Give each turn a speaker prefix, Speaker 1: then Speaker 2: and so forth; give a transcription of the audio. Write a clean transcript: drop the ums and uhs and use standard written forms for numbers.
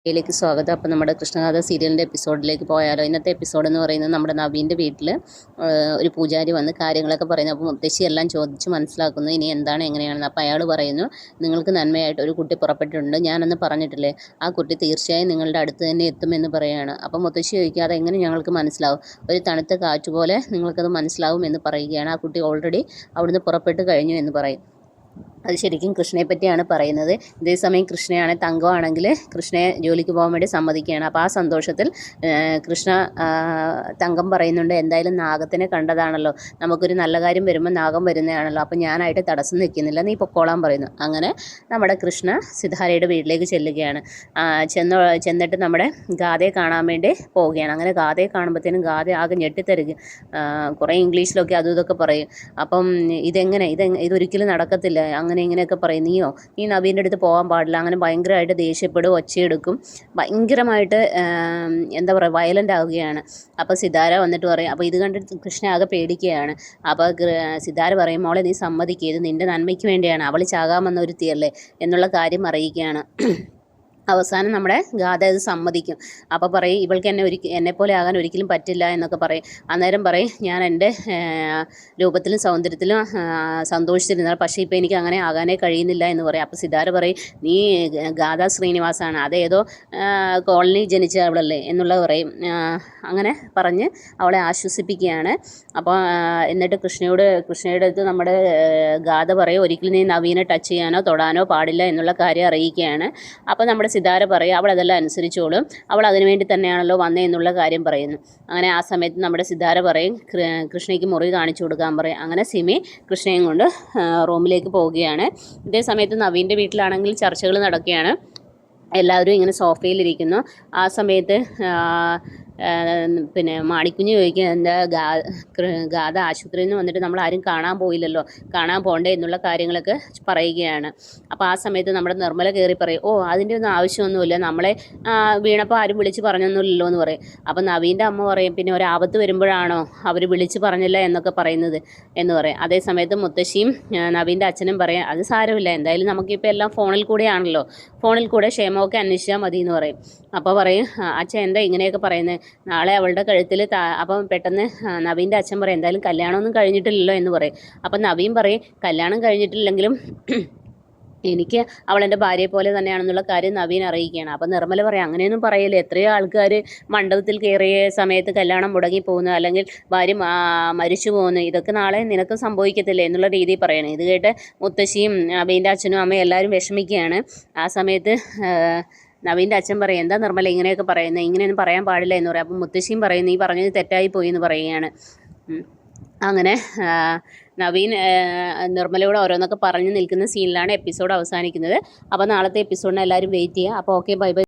Speaker 1: യിലേക്ക് സ്വാഗതം. അപ്പോൾ നമ്മുടെ കൃഷ്ണഗാഥ സീരിയലിൻ്റെ എപ്പിസോഡിലേക്ക് പോയാലോ? ഇന്നത്തെ എപ്പിസോഡ് എന്ന് പറയുന്നത് നമ്മുടെ നവീൻ്റെ വീട്ടിൽ ഒരു പൂജാരി വന്ന് കാര്യങ്ങളൊക്കെ പറയുന്നു. അപ്പോൾ മുത്തശ്ശി എല്ലാം ചോദിച്ച് മനസ്സിലാക്കുന്നു ഇനി എന്താണ് എങ്ങനെയാണെന്ന്. അപ്പോൾ അയാൾ പറയുന്നു, നിങ്ങൾക്ക് നന്മയായിട്ട് ഒരു കുട്ടി പുറപ്പെട്ടിട്ടുണ്ട്, ഞാനന്ന് പറഞ്ഞിട്ടില്ലേ, ആ കുട്ടി തീർച്ചയായും നിങ്ങളുടെ അടുത്ത് തന്നെ എത്തുമെന്ന് പറയുകയാണ്. അപ്പോൾ മുത്തശ്ശി ചോദിക്കുക, അതെങ്ങനെ ഞങ്ങൾക്ക് മനസ്സിലാവും? ഒരു തണുത്ത കാറ്റ് പോലെ നിങ്ങൾക്കത് മനസ്സിലാവും എന്ന് പറയുകയാണ്. ആ കുട്ടി ഓൾറെഡി അവിടുന്ന് പുറപ്പെട്ട് കഴിഞ്ഞു എന്ന് പറയും. അത് ശരിക്കും കൃഷ്ണയെ പറ്റിയാണ് പറയുന്നത്. ഇതേസമയം കൃഷ്ണയാണ് തങ്കമാണെങ്കിൽ കൃഷ്ണയെ ജോലിക്ക് പോകാൻ വേണ്ടി സമ്മതിക്കുകയാണ്. അപ്പോൾ ആ സന്തോഷത്തിൽ കൃഷ്ണ തങ്കം പറയുന്നുണ്ട്, എന്തായാലും നാഗത്തിനെ കണ്ടതാണല്ലോ, നമുക്കൊരു നല്ല കാര്യം വരുമ്പോൾ നാഗം വരുന്നതാണല്ലോ, അപ്പോൾ ഞാനായിട്ട് തടസ്സം നിൽക്കുന്നില്ല, നീ പൊക്കോളാൻ പറയുന്നു. അങ്ങനെ നമ്മുടെ കൃഷ്ണ സിതാരയുടെ വീട്ടിലേക്ക് ചെല്ലുകയാണ്. ചെന്നിട്ട് നമ്മുടെ ഗാഥയെ കാണാൻ വേണ്ടി പോവുകയാണ്. അങ്ങനെ ഗാഥയെ കാണുമ്പോഴത്തേനും ഗാഥ ആകെ ഞെട്ടിത്തരിക, കുറേ ഇംഗ്ലീഷിലൊക്കെ അതും ഇതൊക്കെ പറയും. അപ്പം ഇതൊരിക്കലും നടക്കത്തില്ല, അങ്ങനെ ഇങ്ങനെയൊക്കെ പറയും. നീ നവീൻ്റെ അടുത്ത് പോകാൻ പാടില്ല, അങ്ങനെ ഭയങ്കരമായിട്ട് ദേഷ്യപ്പെടും, ഒച്ചയെടുക്കും, ഭയങ്കരമായിട്ട് എന്താ പറയുക, വയലൻ്റ് ആവുകയാണ്. അപ്പോൾ സിതാര വന്നിട്ട് പറയും. അപ്പോൾ ഇത് കണ്ടിട്ട് കൃഷ്ണ ആകെ പേടിക്കുകയാണ്. അപ്പോൾ സിതാര പറയും, മോളെ നീ സമ്മതിക്കുക, ഇത് നിൻ്റെ നന്മയ്ക്ക് വേണ്ടിയാണ്, അവൾ ചാകാമെന്ന ഒരു തീയല്ലേ എന്നുള്ള കാര്യം അറിയിക്കുകയാണ്. അവസാനം നമ്മുടെ ഗാഥ അത് സമ്മതിക്കും. അപ്പോൾ പറയും, ഇവൾക്ക് എന്നെപ്പോലെ ആകാൻ ഒരിക്കലും പറ്റില്ല എന്നൊക്കെ പറയും. അന്നേരം പറയും, ഞാൻ എൻ്റെ രൂപത്തിലും സൗന്ദര്യത്തിലും സന്തോഷിച്ചിരുന്നത്, പക്ഷേ ഇപ്പോൾ എനിക്ക് അങ്ങനെ ആകാനേ കഴിയുന്നില്ല എന്ന് പറയും. അപ്പോൾ സിതാര പറയും, നീ ഗാഥ ശ്രീനിവാസാണ്, അതേതോ കോളനി ജനിച്ച അവളല്ലേ എന്നുള്ളത് പറയും. അങ്ങനെ പറഞ്ഞ് അവളെ ആശ്വസിപ്പിക്കുകയാണ്. അപ്പോൾ എന്നിട്ട് കൃഷ്ണയുടെ അടുത്ത് നമ്മുടെ ഗാഥ പറയും, ഒരിക്കലും നീ നവീനെ ടച്ച് ചെയ്യാനോ തൊടാനോ പാടില്ല എന്നുള്ള കാര്യം അറിയിക്കുകയാണ്. അപ്പോൾ നമ്മുടെ സിതാര പറയും, അവൾ അതെല്ലാം അനുസരിച്ചോളും, അവൾ അതിനു വേണ്ടി തന്നെയാണല്ലോ വന്നേ എന്നുള്ള കാര്യം പറയുന്നു. അങ്ങനെ ആ സമയത്ത് നമ്മുടെ സിതാര പറയും, കൃഷ്ണയ്ക്ക് മുറി കാണിച്ചു കൊടുക്കാൻ പറയും. അങ്ങനെ സിമി കൃഷ്ണയും കൊണ്ട് റൂമിലേക്ക് പോവുകയാണ്. ഇതേ സമയത്ത് നവീൻ്റെ വീട്ടിലാണെങ്കിൽ ചർച്ചകൾ നടക്കുകയാണ്. എല്ലാവരും ഇങ്ങനെ സോഫയിലിരിക്കുന്നു. ആ സമയത്ത് പിന്നെ മാണിക്കുഞ്ഞ് ചോദിക്കുക, എന്താ ഗാഥ ആശുപത്രിയിൽ നിന്ന് വന്നിട്ട് നമ്മൾ ആരും കാണാൻ പോയില്ലല്ലോ, കാണാൻ പോകണ്ടേ എന്നുള്ള കാര്യങ്ങളൊക്കെ പറയുകയാണ്. അപ്പോൾ ആ സമയത്ത് നമ്മുടെ നിർമ്മല കയറി പറയും, അതിൻ്റെ ഒന്നും ആവശ്യമൊന്നുമില്ല, നമ്മളെ വീണപ്പോൾ ആരും വിളിച്ച് പറഞ്ഞൊന്നുമില്ലല്ലോ എന്ന് പറയും. അപ്പോൾ നവീൻ്റെ അമ്മ പറയും, പിന്നെ ഒരാപത്ത് വരുമ്പോഴാണോ അവർ വിളിച്ച് പറഞ്ഞില്ല എന്നൊക്കെ പറയുന്നത് എന്ന് പറയും. അതേ സമയത്ത് മുത്തശ്ശിയും നവീൻ്റെ അച്ഛനും പറയും, അത് സാരമില്ല, എന്തായാലും നമുക്കിപ്പോൾ എല്ലാം ഫോണിൽ കൂടെയാണല്ലോ, ഫോണിൽ കൂടെ ക്ഷേമമൊക്കെ അന്വേഷിച്ചാൽ മതി എന്ന് പറയും. അപ്പോൾ പറയും, അച്ഛൻ എന്താ ഇങ്ങനെയൊക്കെ പറയുന്നത്, നാളെ അവളുടെ കഴുത്തിൽ അപ്പം പെട്ടെന്ന് നവീൻ്റെ അച്ഛൻ പറയും, എന്തായാലും കല്യാണമൊന്നും കഴിഞ്ഞിട്ടില്ലല്ലോ എന്ന് പറയും. അപ്പം നവീൻ പറയും, കല്യാണം കഴിഞ്ഞിട്ടില്ലെങ്കിലും എനിക്ക് അവളെൻ്റെ ഭാര്യയെ പോലെ തന്നെയാണെന്നുള്ള കാര്യം നവീൻ അറിയിക്കുകയാണ്. അപ്പം നിർമ്മല പറയും, അങ്ങനെയൊന്നും പറയില്ല, എത്രയോ ആൾക്കാർ മണ്ഡപത്തിൽ കയറിയ സമയത്ത് കല്യാണം മുടങ്ങി പോകുന്നു, അല്ലെങ്കിൽ ഭാര്യ മരിച്ചു പോകുന്നു, ഇതൊക്കെ നാളെ നിനക്ക് സംഭവിക്കത്തില്ലേ എന്നുള്ള രീതിയിൽ പറയണം. ഇത് കേട്ട് മുത്തശ്ശിയും നവീൻ്റെ അച്ഛനും അമ്മയും എല്ലാവരും വിഷമിക്കുകയാണ്. ആ സമയത്ത് നവീൻ്റെ അച്ഛൻ പറയും, എന്താ നിർമ്മല ഇങ്ങനെയൊക്കെ പറയുന്നത്, ഇങ്ങനെയൊന്നും പറയാൻ പാടില്ല എന്ന് പറയും. അപ്പം മുത്തശ്ശിയും പറയും, നീ പറഞ്ഞത് തെറ്റായി പോയി എന്ന് പറയുകയാണ്. അങ്ങനെ നവീൻ നിർമ്മലയോട് ഓരോന്നൊക്കെ പറഞ്ഞു നിൽക്കുന്ന സീനിലാണ് എപ്പിസോഡ് അവസാനിക്കുന്നത്. അപ്പോൾ നാളത്തെ എപ്പിസോഡിന് എല്ലാവരും വെയിറ്റ് ചെയ്യുക. അപ്പോൾ ഓക്കെ, ബൈ ബൈ.